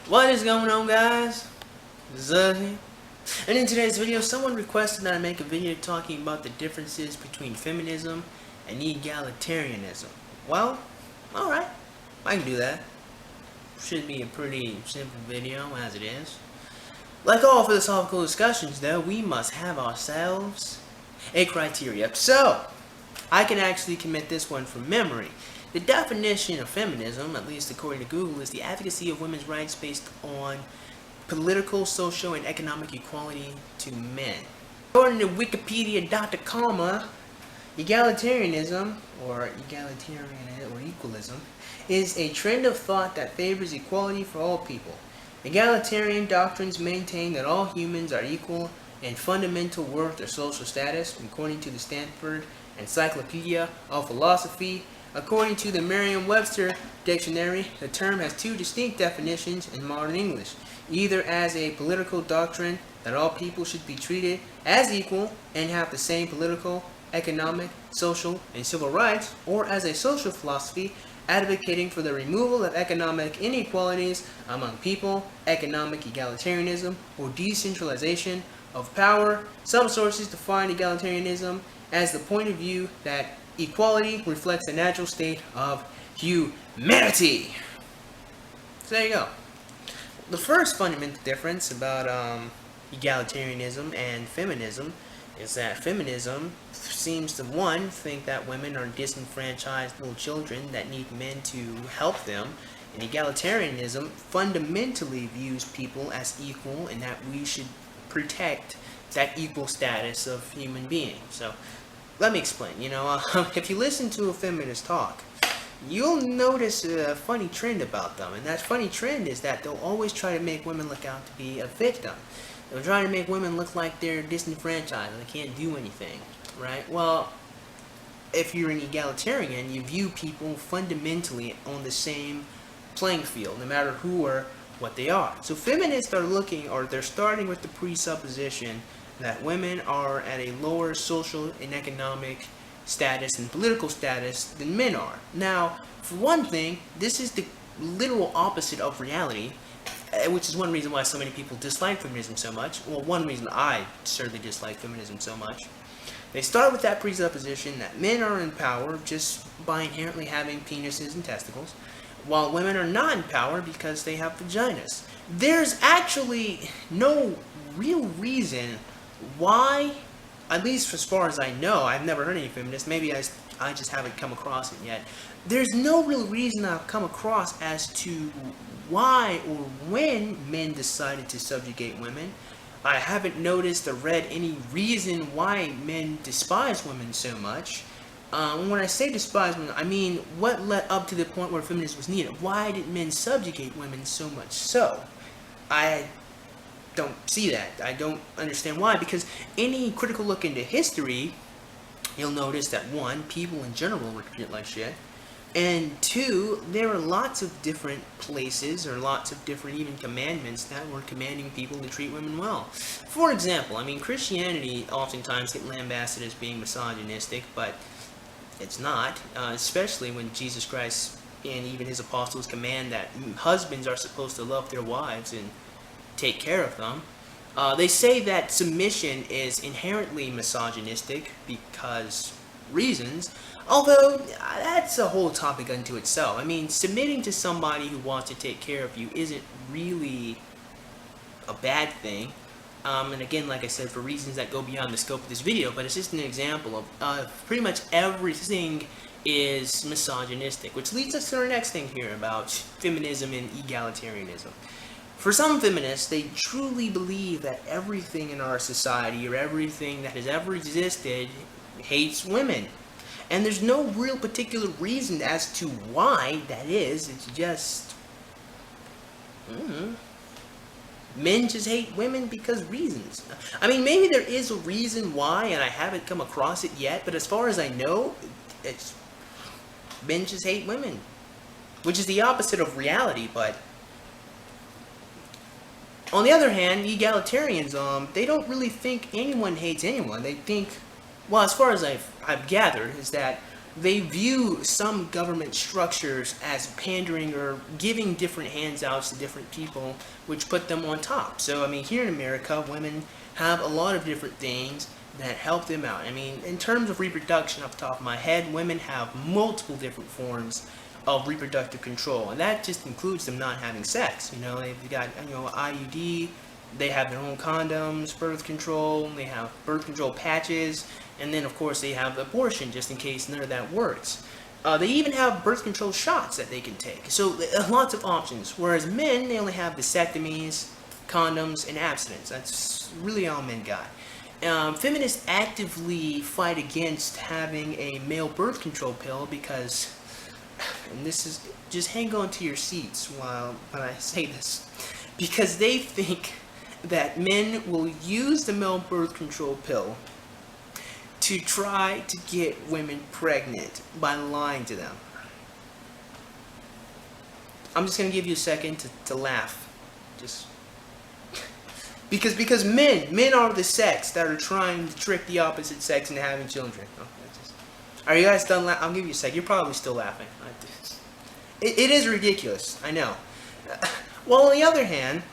What is going on, guys? BASSFZz here. And in today's video, someone requested that I make a video talking about the differences between feminism and egalitarianism. Well, alright, I can do that. Should be a pretty simple video as it is. Like all philosophical discussions though, we must have ourselves a criteria. So, I can actually commit this one from memory. The definition of feminism, at least according to Google, is the advocacy of women's rights based on political, social, and economic equality to men. According to Wikipedia.com, egalitarianism, or equalism, is a trend of thought that favors equality for all people. Egalitarian doctrines maintain that all humans are equal in fundamental worth or social status, according to the Stanford Encyclopedia of Philosophy. According to the Merriam-Webster dictionary, the term has two distinct definitions in modern English, either as a political doctrine that all people should be treated as equal and have the same political, economic, social, and civil rights, or as a social philosophy advocating for the removal of economic inequalities among people, economic egalitarianism, or decentralization of power. Some sources define egalitarianism as the point of view that equality reflects the natural state of humanity. So there you go. The first fundamental difference about egalitarianism and feminism is that feminism seems to, one, think that women are disenfranchised little children that need men to help them, and egalitarianism fundamentally views people as equal and that we should protect that equal status of human beings. So let me explain. If you listen to a feminist talk, you'll notice a funny trend about them, and that funny trend is that they'll always try to make women look out to be a victim. They'll try to make women look like they're disenfranchised and they can't do anything, right? Well, if you're an egalitarian, you view people fundamentally on the same playing field, no matter who or what they are. So feminists are they're starting with the presupposition that women are at a lower social and economic status and political status than men are. Now, for one thing, this is the literal opposite of reality, which is one reason why so many people dislike feminism so much. Well, one reason I certainly dislike feminism so much. They start with that presupposition that men are in power just by inherently having penises and testicles, while women are not in power because they have vaginas. There's actually no real reason why, at least as far as I know, I've never heard any feminists, maybe I just haven't come across it yet. There's no real reason I've come across as to why or when men decided to subjugate women. I haven't noticed or read any reason why men despise women so much. When I say despise women, I mean what led up to the point where feminism was needed. Why did men subjugate women so much so? I don't see that. I don't understand why, because any critical look into history, you'll notice that one, people in general were treated like shit, and two, there are lots of different places or lots of different even commandments that were commanding people to treat women well. For example, Christianity oftentimes get lambasted as being misogynistic, but it's not, especially when Jesus Christ and even his apostles command that husbands are supposed to love their wives and take care of them. They say that submission is inherently misogynistic because reasons, although that's a whole topic unto itself. Submitting to somebody who wants to take care of you isn't really a bad thing. And again, like I said, for reasons that go beyond the scope of this video, but it's just an example of pretty much everything is misogynistic, which leads us to our next thing here about feminism and egalitarianism. For some feminists, they truly believe that everything in our society or everything that has ever existed hates women. And there's no real particular reason as to why that is. It's just men just hate women because reasons. Maybe there is a reason why and I haven't come across it yet, but as far as I know, it's men just hate women, which is the opposite of reality. But on the other hand, egalitarians, they don't really think anyone hates anyone. They think, well, as far as I've gathered, is that they view some government structures as pandering or giving different handouts to different people, which put them on top. So, I mean, here in America, women have a lot of different things that help them out. I mean, in terms of reproduction, off the top of my head, women have multiple different forms of reproductive control, and that just includes them not having sex. You know, they've got, IUD, they have their own condoms, birth control, they have birth control patches, and then of course they have abortion just in case none of that works. They even have birth control shots that they can take. So lots of options. Whereas men, they only have vasectomies, condoms, and abstinence. That's really all men got. Feminists actively fight against having a male birth control pill because, and this is, just hang on to your seats when I say this, because they think that men will use the male birth control pill to try to get women pregnant by lying to them. I'm just gonna give you a second to laugh, just because men are the sex that are trying to trick the opposite sex into having children. Are you guys done? I'll give you a sec. You're probably still laughing. It is ridiculous, I know. Well, on the other hand,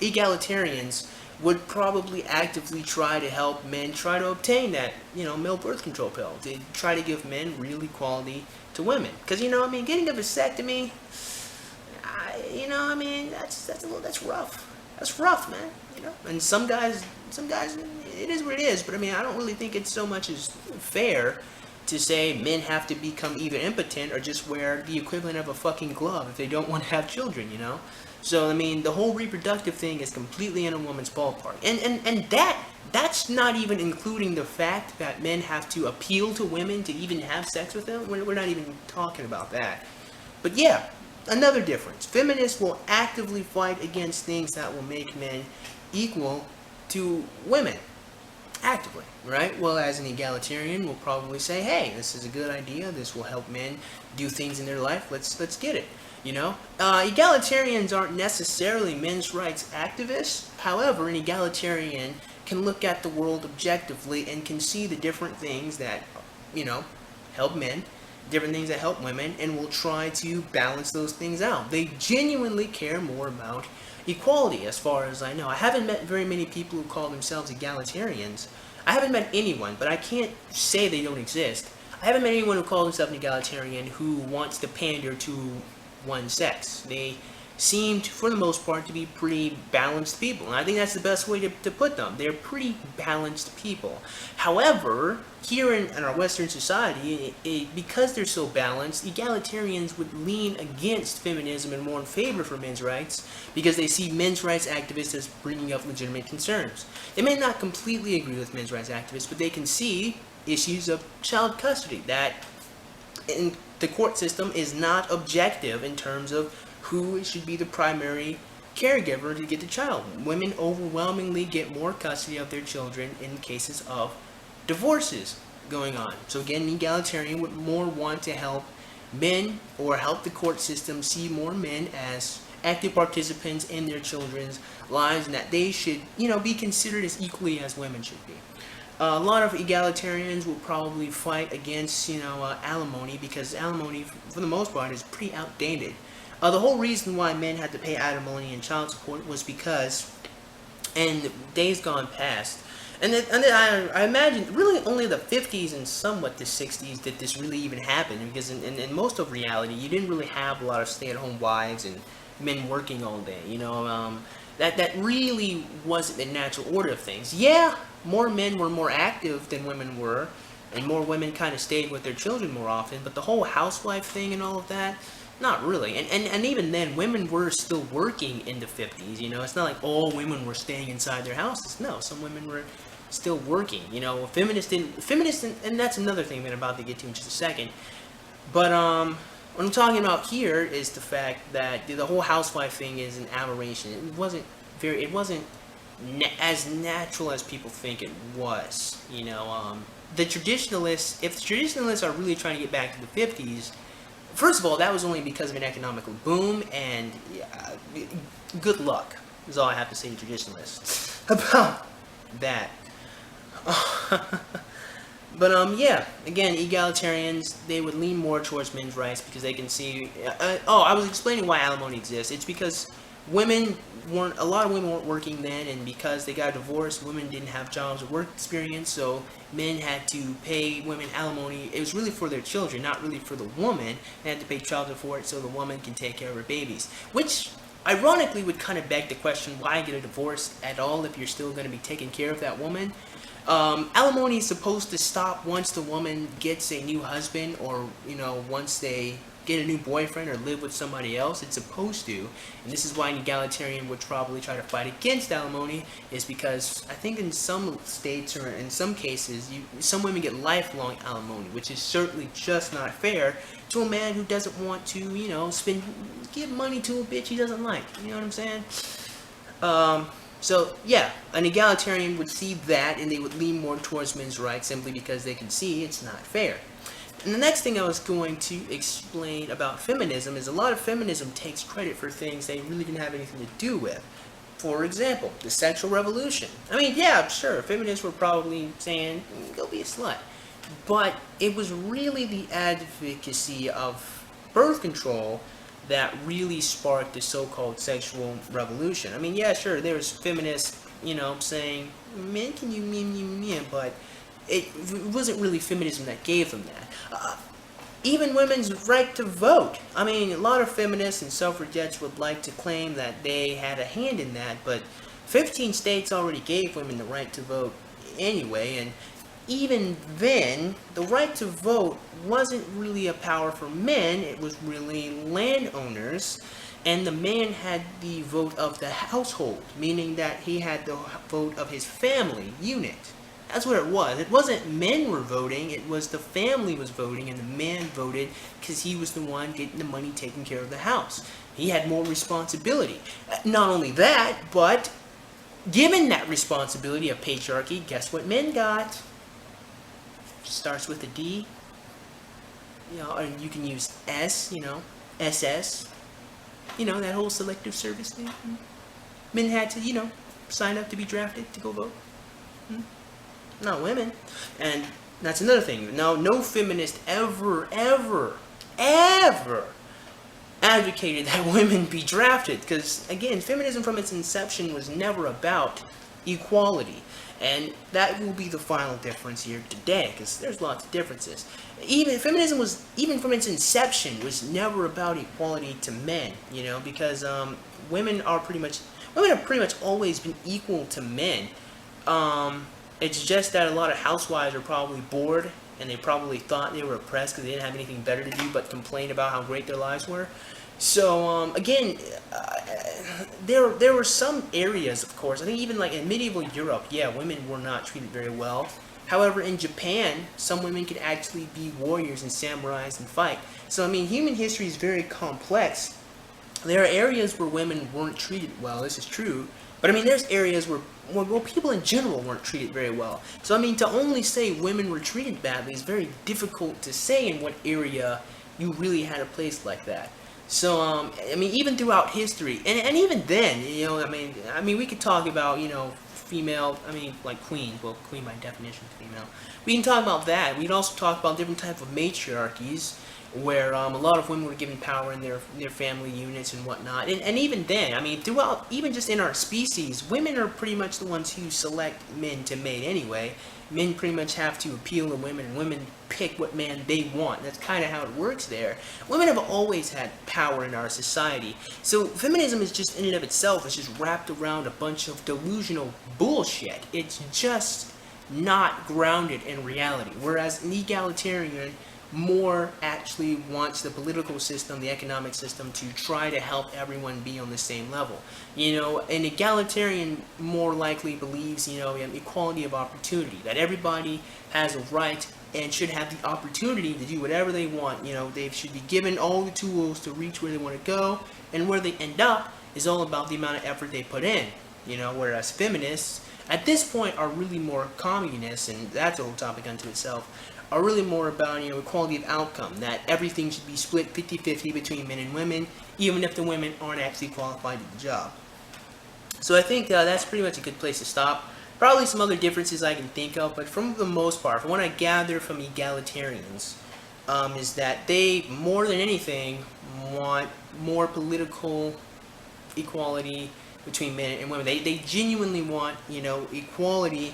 egalitarians would probably actively try to help men try to obtain that, male birth control pill. They try to give men real equality to women. Because, getting a vasectomy, that's rough. That's rough, man. And some guys, it is what it is. But I don't really think it's so much as fair to say men have to become either impotent or just wear the equivalent of a fucking glove if they don't want to have children, So, the whole reproductive thing is completely in a woman's ballpark. And that's not even including the fact that men have to appeal to women to even have sex with them. We're not even talking about that. But yeah, another difference. Feminists will actively fight against things that will make men equal to women. Actively, right? Well, as an egalitarian, we'll probably say, hey, this is a good idea. This will help men do things in their life. Let's get it. Egalitarians aren't necessarily men's rights activists. However, an egalitarian can look at the world objectively and can see the different things that, help men, different things that help women, and will try to balance those things out. They genuinely care more about equality, as far as I know. I haven't met very many people who call themselves egalitarians. I haven't met anyone, but I can't say they don't exist. I haven't met anyone who calls himself an egalitarian who wants to pander to one sex. They seemed, for the most part, to be pretty balanced people, and I think that's the best way to put them. They're pretty balanced people. However, here in our Western society, because they're so balanced, egalitarians would lean against feminism and more in favor for men's rights because they see men's rights activists as bringing up legitimate concerns. They may not completely agree with men's rights activists, but they can see issues of child custody that in the court system is not objective in terms of who should be the primary caregiver to get the child. Women overwhelmingly get more custody of their children in cases of divorces going on. So again, an egalitarian would more want to help men or help the court system see more men as active participants in their children's lives, and that they should, be considered as equally as women should be. A lot of egalitarians will probably fight against, alimony, because alimony, for the most part, is pretty outdated. The whole reason why men had to pay alimony and child support was because, in days gone past, and then I imagine really only the 50s and somewhat the 60s did this really even happen, because in most of reality, you didn't really have a lot of stay-at-home wives and men working all day, that really wasn't the natural order of things. Yeah, more men were more active than women were, and more women kind of stayed with their children more often, but the whole housewife thing and all of that, not really. And even then, women were still working in the 50s, It's not like all women were staying inside their houses. No, some women were still working, Feminists, and that's another thing that I'm about to get to in just a second. But, what I'm talking about here is the fact that the whole housewife thing is an aberration. It wasn't as natural as people think it was, The traditionalists, if the traditionalists are really trying to get back to the 50s, first of all, that was only because of an economical boom, and good luck is all I have to say to traditionalists about that. Yeah, again, egalitarians, they would lean more towards men's rights because they can see. Oh, I was explaining why alimony exists. It's because a lot of women weren't working then, and because they got divorced, women didn't have jobs or work experience, so men had to pay women alimony. It was really for their children, not really for the woman. They had to pay child support so the woman can take care of her babies, which ironically would kind of beg the question, why get a divorce at all if you're still going to be taking care of that woman? Alimony is supposed to stop once the woman gets a new husband, or once they get a new boyfriend or live with somebody else. It's supposed to, and this is why an egalitarian would probably try to fight against alimony, is because I think in some states or in some cases, some women get lifelong alimony, which is certainly just not fair to a man who doesn't want to, give money to a bitch he doesn't like. You know what I'm saying? So yeah, an egalitarian would see that and they would lean more towards men's rights simply because they can see it's not fair. And the next thing I was going to explain about feminism is a lot of feminism takes credit for things they really didn't have anything to do with. For example, the sexual revolution. I mean, yeah, sure, feminists were probably saying, go be a slut. But it was really the advocacy of birth control that really sparked the so-called sexual revolution. I mean, yeah, sure, there's feminists, saying, men can you men, but it wasn't really feminism that gave them that. Even women's right to vote. I mean, a lot of feminists and suffragettes would like to claim that they had a hand in that, but 15 states already gave women the right to vote anyway, and even then, the right to vote wasn't really a power for men, it was really landowners, and the man had the vote of the household, meaning that he had the vote of his family unit. That's what it was. It wasn't men were voting, it was the family was voting, and the man voted because he was the one getting the money taking care of the house. He had more responsibility. Not only that, but given that responsibility of patriarchy, guess what men got? Starts with a D, or you can use S, SS, that whole selective service thing. Men had to, sign up to be drafted to go vote. Not women. And that's another thing. Now, no feminist ever advocated that women be drafted, because, again, feminism from its inception was never about equality. And that will be the final difference here today, because there's lots of differences. Feminism was, even from its inception, was never about equality to men, because women have pretty much always been equal to men. It's just that a lot of housewives are probably bored, and they probably thought they were oppressed because they didn't have anything better to do but complain about how great their lives were. So, again, there were some areas, of course, I think even like in medieval Europe, yeah, women were not treated very well. However, in Japan, some women could actually be warriors and samurais and fight. So, I mean, human history is very complex. There are areas where women weren't treated well, this is true. But, I mean, there's areas where people in general weren't treated very well. So, I mean, to only say women were treated badly is very difficult to say in what area you really had a place like that. So, I mean, even throughout history, and even then, I mean, we could talk about, female, like queen. Well, queen by definition is female. We can talk about that. We can also talk about different types of matriarchies, where a lot of women were given power in their family units and whatnot. And even then, I mean, throughout, even just in our species, women are pretty much the ones who select men to mate anyway. Men pretty much have to appeal to women, and women pick what man they want. That's kind of how it works there. Women have always had power in our society. So feminism is just, in and of itself, is just wrapped around a bunch of delusional bullshit. It's just not grounded in reality. Whereas an egalitarian more actually wants the political system, the economic system, to try to help everyone be on the same level. An egalitarian more likely believes, in equality of opportunity, that everybody has a right and should have the opportunity to do whatever they want. They should be given all the tools to reach where they want to go, and where they end up is all about the amount of effort they put in. Whereas feminists, at this point, are really more communists, and that's a whole topic unto itself, are really more about, equality of outcome, that everything should be split 50-50 between men and women, even if the women aren't actually qualified to the job. So I think that's pretty much a good place to stop. Probably some other differences I can think of, but from the most part, from what I gather from egalitarians, is that they, more than anything, want more political equality between men and women. They genuinely want, equality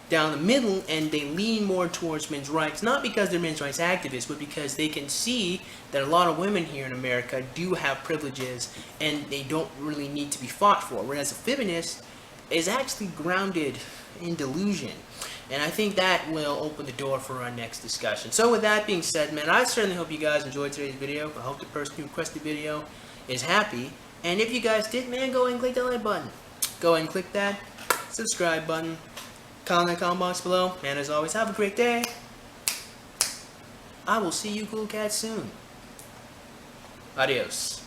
down the middle, and they lean more towards men's rights, not because they're men's rights activists, but because they can see that a lot of women here in America do have privileges and they don't really need to be fought for, whereas a feminist is actually grounded in delusion. And I think that will open the door for our next discussion. So with that being said, man, I certainly hope you guys enjoyed today's video. I hope the person who requested the video is happy. And if you guys did, man, go ahead and click that like button. Go ahead and click that subscribe button. Comment in the comment box below. And as always, have a great day. I will see you cool cats soon. Adios.